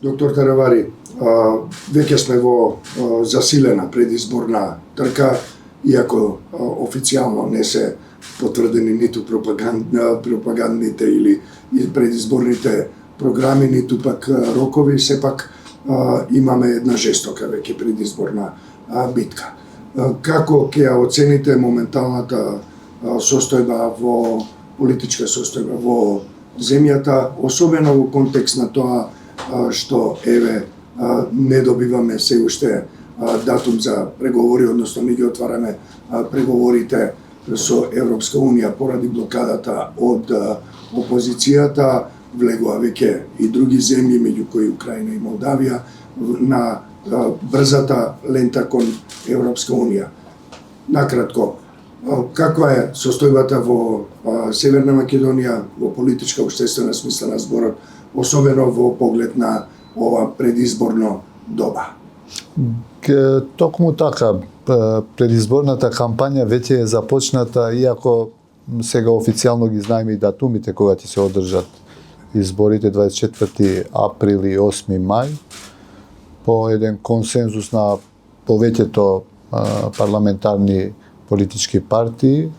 Доктор Таравари, веќе сме во засилена предизборна трка, иако официјално не се потврдени ниту пропагандните или предизборните програми, ниту пак рокови, сепак имаме една жестока веќе предизборна битка. Како ќе ја оцените моменталната состојба политичка состојба во земјата, особено во контекст на тоа што не добиваме се уште датум за преговори, односно ми ги отвараме преговорите со Европска Унија поради блокадата од опозицијата, влегува веќе и други земји, меѓу кои Украина и Молдавија, на брзата лента кон Европска Унија. Накратко, каква е состојбата во Северна Македонија, во политичка, општествена смисла на зборот, особено во поглед на ова предизборно доба? Токму така, предизборната кампања веќе е започната, иако сега официјално ги знаеме и датумите кога ќе се одржат изборите 24 април и 8 мај, по еден консензус на повеќето парламентарни политички партии.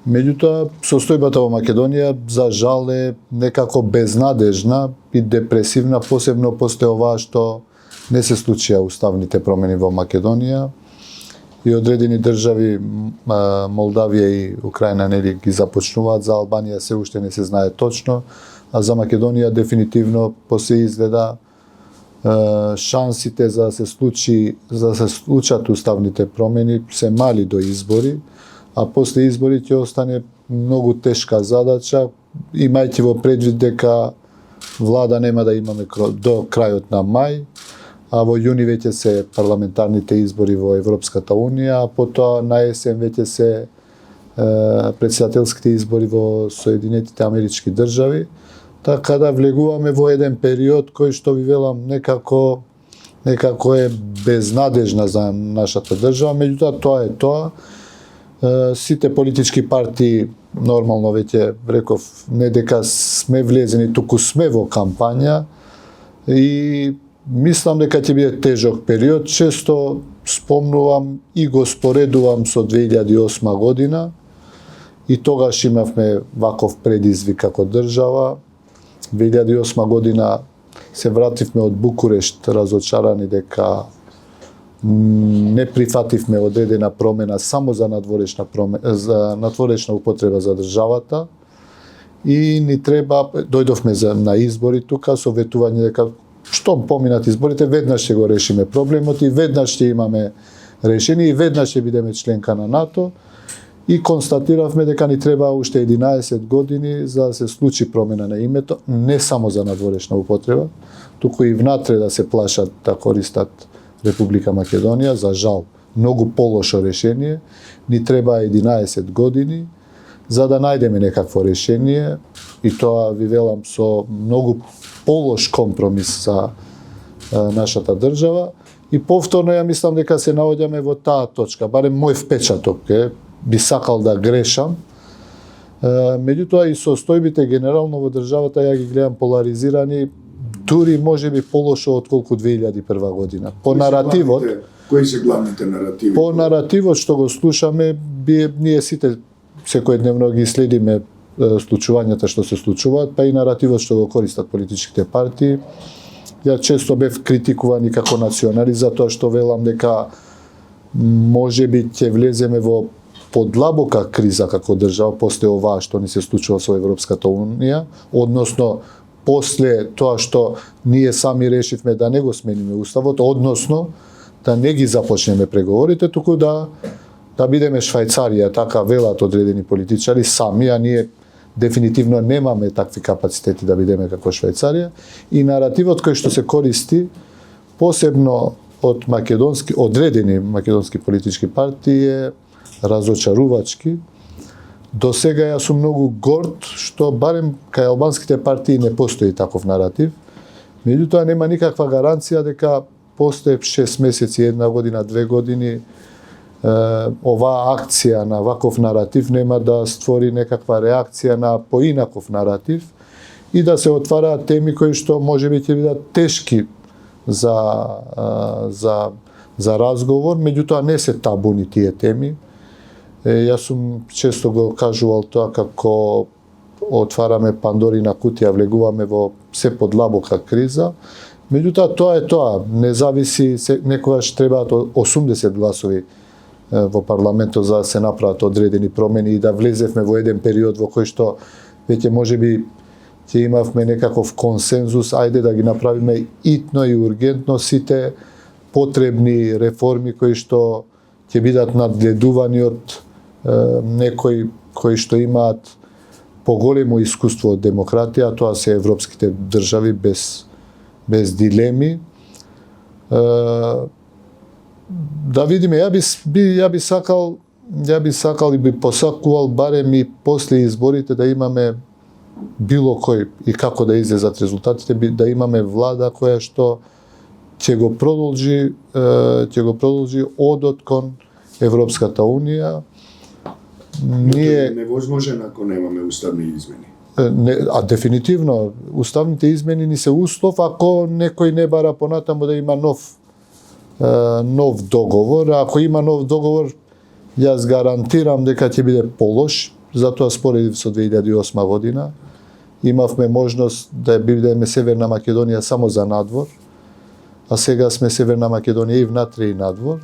Меѓутоа, состојбата во Македонија за жал е некако безнадежна и депресивна, посебно после ова што не се случија уставните промени во Македонија и одредени држави, Молдавија и Украина, нели ги започнуваат, за Албанија се уште не се знае точно, а за Македонија дефинитивно после изгледа шансите за да се случат уставните промени се мали до избори, а после избори ќе остане многу тешка задача, имајќи во предвид дека влада нема да имаме до крајот на мај, а во јуни веќе се парламентарните избори во Европската Унија, а потоа на есен веќе се претседателските избори во Соединетите Амерички држави, така да влегуваме во еден период кој што ви велам некако е безнадежна за нашата држава, меѓутоа тоа е тоа. Сите политички партии нормално веќе реков не дека сме влезени, туку сме во кампања и мислам дека ќе биде тежок период. Често спомнувам и го споредувам со 2008 година и тогаш имавме ваков предизвик како држава. 2008 година се вративме од Букурешт разочарани дека не прифативме одредена промена само за надворешна употреба за државата и ни треба, дојдовме на избори тука со ветување дека штом поминат изборите, веднаш ќе го решиме проблемот и веднаш ќе имаме решение и веднаш ќе бидеме членка на НАТО. И констатиравме дека ни треба уште 11 години за да се случи промена на името, не само за надворешна употреба, туку и внатре да се плашат да користат Република Македонија. За жал, многу полошо решение. Ни треба 11 години за да најдеме некакво решение и тоа ви велам со многу полош компромис за нашата држава. И повторно ја мислам дека се наоѓаме во таа точка, барем мој впечаток е, би сакал да грешам. Меѓутоа и состојбите генерално во државата ја ги гледам поларизирани, дури можеби полошо отколку 2001 година. По наративот, кои се главните наративи? По наративот што го слушаме, ние сите секојдневно ги следиме случувањата што се случуваат, па и наративот што го користат политичките партии. Ја често бев критикуван и како националист за тоа што велам дека можеби ќе влеземе во подлабока криза како држава после ова што ни се случува со Европската Унија, односно после тоа што ние сами решивме да не го смениме уставот, односно да не ги започнеме преговорите, туку да бидеме Швајцарија, така велат одредени политичари сами, а ние дефинитивно немаме такви капацитети да бидеме како Швајцарија. И наративот кој што се користи, посебно од одредени македонски политички партии е разочарувачки. До сега јас сум многу горд што барем кај албанските партии не постои таков наратив. Меѓутоа нема никаква гаранција дека после 6 месеци, 1 година, 2 години оваа акција на ваков наратив нема да створи некаква реакција на поинаков наратив и да се отвараат теми кои што можеби ќе бидат тешки за разговор, меѓутоа не се табуни тие теми. Јас сум често го кажувал тоа како отвараме Пандорина кутија, влегуваме во се подлабока криза. Меѓутоа тоа е тоа, не зависи, некогаш требаат 80 гласови во парламентот за да се направат одредени промени и да влезевме во еден период во кој што веќе можеби ќе имавме некаков консензус, ајде да ги направиме итно и ургентно сите потребни реформи кои што ќе бидат надгледувани од некои кои што имаат поголемо искуство од демократија, тоа се европските држави без дилеми. Да видиме, ја би сакал и би посакувал барем и после изборите да имаме било кој и како да излезат резултатите, да имаме влада која што ќе го продолжи одот кон Европската унија. Ние невозможен ако немаме уставни измени. Дефинитивно, уставните измени ни се услов ако некој не бара понатаму да има нов договор. Ако има нов договор, јас гарантирам дека ќе биде полош, затоа споредив со 2008 година. Имавме можност да бидеме Северна Македонија само за надвор, а сега сме Северна Македонија и внатре и надвор.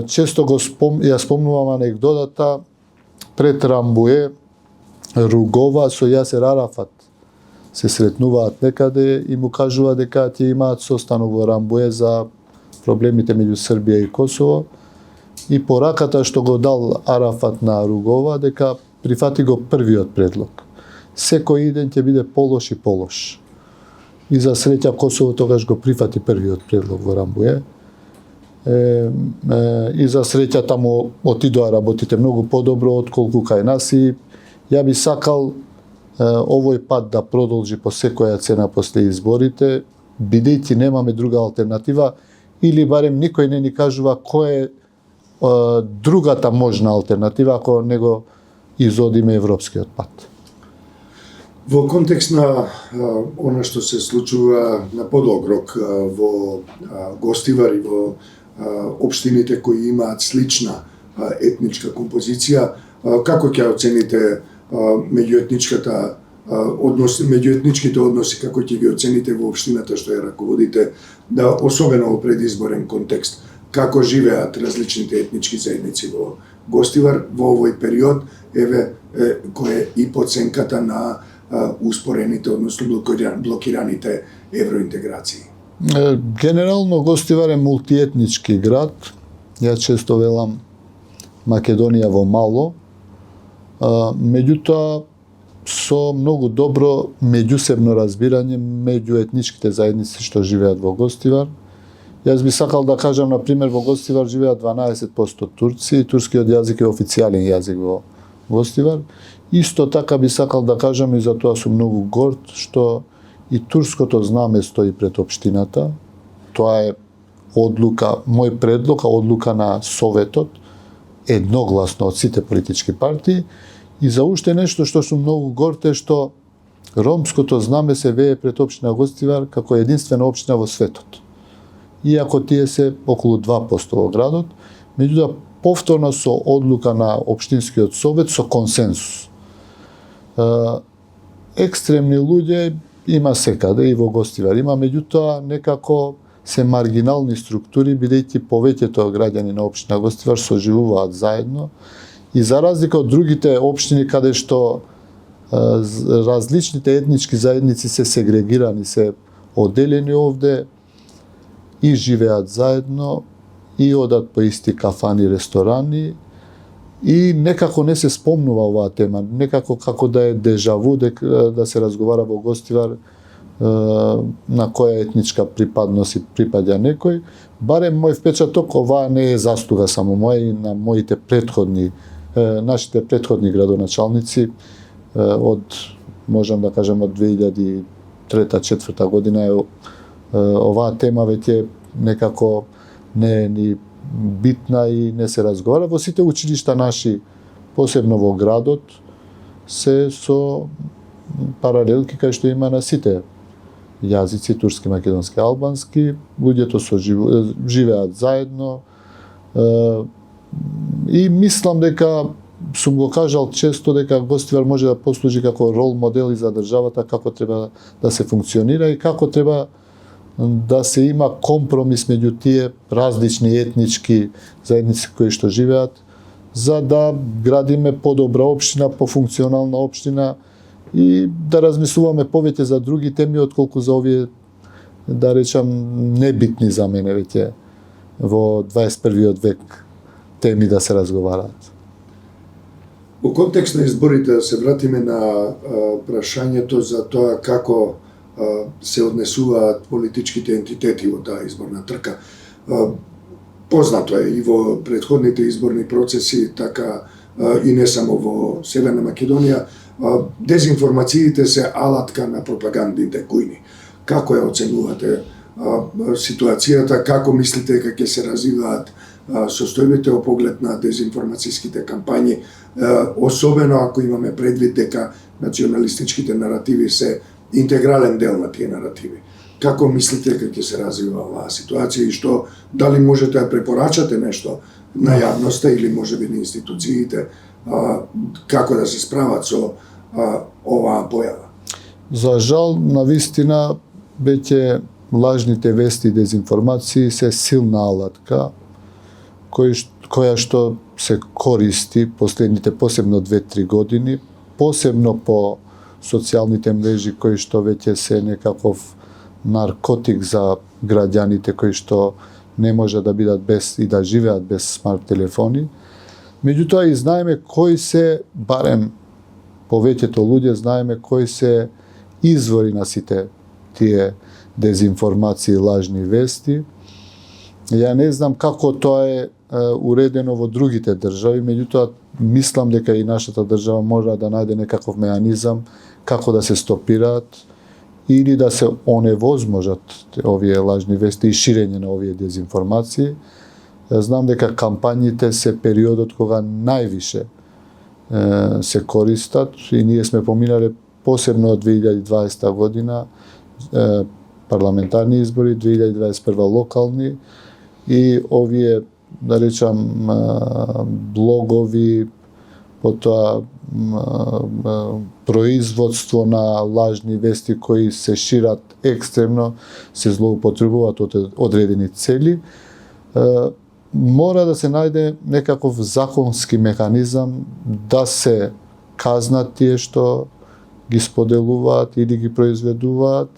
Често ја спомнувам анегдотата пред Рамбуе, Ругова со Јасер Арафат се сретнуваат некаде и му кажува дека ќе имаат состанок во Рамбуе за проблемите меѓу Србија и Косово и пораката што го дал Арафат на Ругова дека прифати го првиот предлог. Секој ден ќе биде полош и полош. И за среќа Косово тогаш го прифати првиот предлог во Рамбуе. И за среќа таму отидоа работите многу подобро отколку кај нас и ја би сакал овој пат да продолжи по секоја цена после изборите, бидејќи немаме друга алтернатива или барем никој не ни кажува која е другата можна алтернатива ако не го изодиме европскиот пат. Во контекст на она што се случува на подолг рок во Гостивар и во општините кои имаат слична етничка композиција, како ќе оцените меѓуетничките односи, како ќе ги оцените во општината што ја раководите, особено во предизборен контекст, како живеат различните етнички заедници во Гостивар во овој период, кој е и проценката на успорените, односно блокираните евроинтеграции? Генерално Гостивар е мултиетнички град. Ја често велам Македонија во мало. Меѓутоа со многу добро меѓусебно разбирање меѓу етничките заедници што живеат во Гостивар. Јас би сакал да кажам, на пример, во Гостивар живеат 12% турци, турскиот јазик е официјален јазик во Гостивар. Исто така би сакал да кажам и за тоа сум многу горд што и турското знаме стои пред општината. Тоа е одлука, мој предлог, одлука на Советот, едногласно од сите политички партии. И за уште нешто што сум многу горд е што ромското знаме се вее пред општина Гостивар како единствена општина во светот. Иако тие се околу 2% во градот, меѓутоа повторно со одлука на општинскиот совет со консенсус. Екстремни луѓе има секаде и во Гостивар има, меѓутоа некако се маргинални структури, бидејќи повеќето граѓани на општина Гостивар соживуваат заедно и за разлика од другите општини каде што различните етнички заедници се сегрегирани, се оделени овде и живеат заедно и одат по исти кафани, ресторани и некако не се спомнува оваа тема, некако како да е дежаву да се разговара во Гостивар на која етничка припадност припаѓа некој. Барем мој впечаток, оваа не е заслуга само моја и на моите претходни, нашите претходни градоначалници од, можам да кажам, од 2003-2004 година е оваа тема веќе некако не е ни битна и не се разговара. Во сите училишта наши, посебно во градот, се со паралелки кај што има на сите јазици, турски, македонски, албански, луѓето живеат заедно и мислам дека сум го кажал често дека Гостивар може да послужи како рол модел и за државата како треба да се функционира и како треба да се има компромис меѓу тие различни етнички заедници кои што живеат, за да градиме подобра општина, пофункционална општина и да размислуваме повеќе за други теми отколку за овие, да речам, небитни за мене веќе во 21 век теми да се разговараат. Во контекст на изборите, да се вратиме на прашањето за тоа како се однесуваат политичките ентитети во таа изборна трка. Познато е и во претходните изборни процеси, така и не само во Северна Македонија, дезинформациите се алатка на пропагандните кујни. Како ја оценувате ситуацијата, како мислите дека ќе се развиваат состојбите во поглед на дезинформацијските кампањи, особено ако имаме предвид дека националистичките наративи се интегрален дел на тие наративи. Како мислите дека ќе се развива оваа ситуација и што, дали можете да препорачате нешто на јавноста или можеби на институциите, како да се справат со оваа појава? За жал, навистина, веќе лажните вести и дезинформации се силна алатка, која што се користи последните посебно 2-3 години, посебно по социјалните мрежи кои што веќе се некаков наркотик за граѓаните кои што не може да бидат без и да живеат без смарт телефони. Меѓутоа и знаеме кои се, барем повеќето луѓе знаеме кои се извори на сите тие дезинформации и лажни вести. Ја не знам како тоа е уредено во другите држави, меѓутоа мислам дека и нашата држава мора да најде некаков меанизам како да се стопираат или да се оневозможат овие лажни вести и ширење на овие дезинформации. Знам дека кампањите се периодот кога највише се користат и ние сме поминале посебно од 2020 година парламентарни избори, 2021 локални и овие, да речам, блогови, потоа производство на лажни вести кои се шират екстремно, се злоупотребуваат од одредени цели. Мора да се најде некаков законски механизам да се казнат тие што ги споделуваат или ги произведуваат,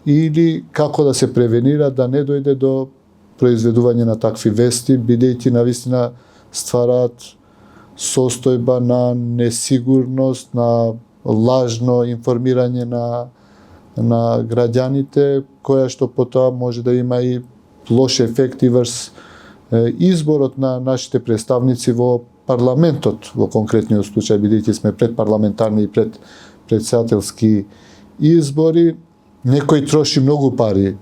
или како да се превенира да не дојде до произведување на такви вести, бидејќи навистина ствараат состојба на несигурност, на лажно информирање на граѓаните, која што потоа може да има и лош ефекти врз изборот на нашите представници во парламентот, во конкретниот случај, бидејќи сме пред парламентарни и пред председателски избори. Некој троши многу пари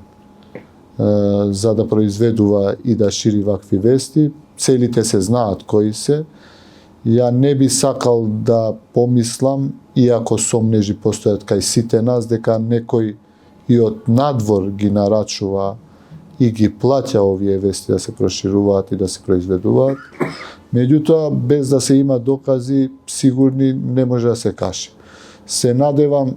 за да произведува и да шири вакви вести. Целите се знаат кои се. Ја не би сакал да помислам, иако сомнежи постојат кај сите нас, дека некој и од надвор ги нарачува и ги плаќа овие вести да се прошируваат и да се произведуваат. Меѓутоа, без да се има докази, сигурни не може да се каже. Се надевам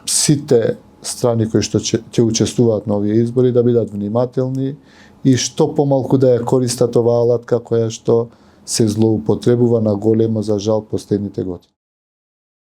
сите страни кои што ќе учествуваат на овие избори да бидат внимателни и што помалку да ја користат оваа алатка која што се злоупотребува на големо, за жал, последните години.